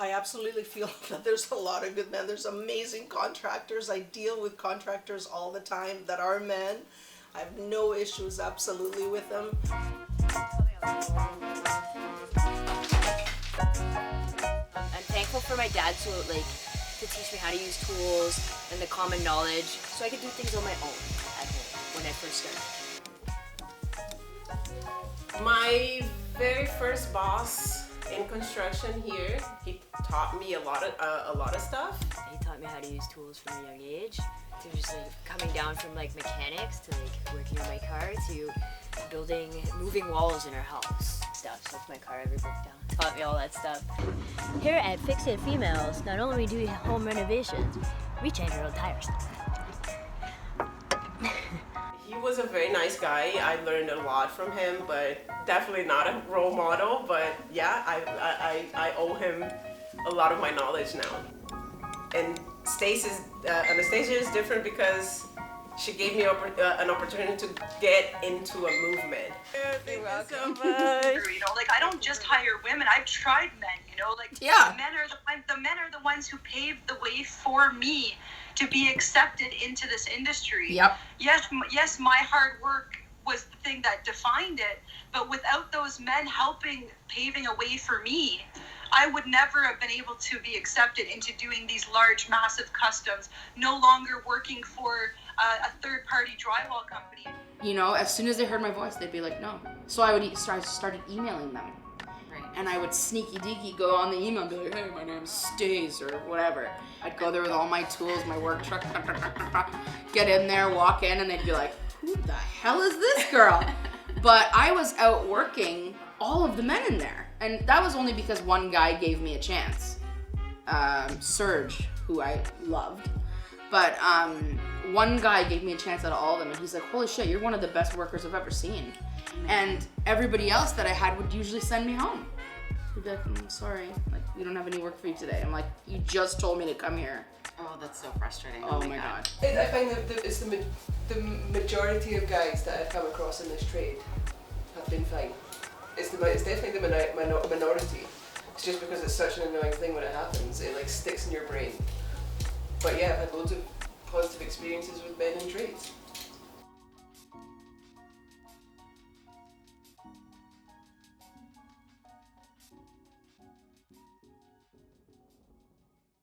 I absolutely feel that there's a lot of good men. There's amazing contractors. I deal with contractors all the time that are men. I have no issues absolutely with them. I'm thankful for my dad to teach me how to use tools and the common knowledge so I could do things on my own at home when I first started. My very first boss in construction here, he taught me a lot of stuff. He taught me how to use tools from a young age. To just coming down from mechanics to working on my car to moving walls in our house stuff. So if my car ever broke down, taught me all that stuff. Here at Fix It Females, not only do we home renovations, we change our own tires. He was a very nice guy. I learned a lot from him, but definitely not a role model. But yeah, I owe him a lot of my knowledge now. And Anastasia is different because she gave me an opportunity to get into a movement. You're welcome. You know, I don't just hire women. I've tried men. You know, Yeah. the men are the ones who paved the way for me to be accepted into this industry. Yep. Yes, my hard work was the thing that defined it, but without those men paving a way for me, I would never have been able to be accepted into doing these large, massive customs, no longer working for a third-party drywall company. You know, as soon as they heard my voice, they'd be like, no. So I started emailing them. Right. And I would sneaky deaky go on the email and be like, hey, my name's Stace or whatever. I'd go there with all my tools, my work truck, get in there, walk in, and they'd be like, who the hell is this girl? But I was out working all of the men in there. And that was only because one guy gave me a chance. Serge, who I loved. But one guy gave me a chance out of all of them, and he's like, holy shit, you're one of the best workers I've ever seen. And everybody else that I had would usually send me home. He'd be like, sorry, we don't have any work for you today. I'm like, you just told me to come here. Oh, that's so frustrating. Oh my god. I find that it's the majority of guys that I've come across in this trade have been fine. It's definitely the minority. It's just because it's such an annoying thing when it happens. It sticks in your brain. But yeah, I've had loads of positive experiences with men in trades.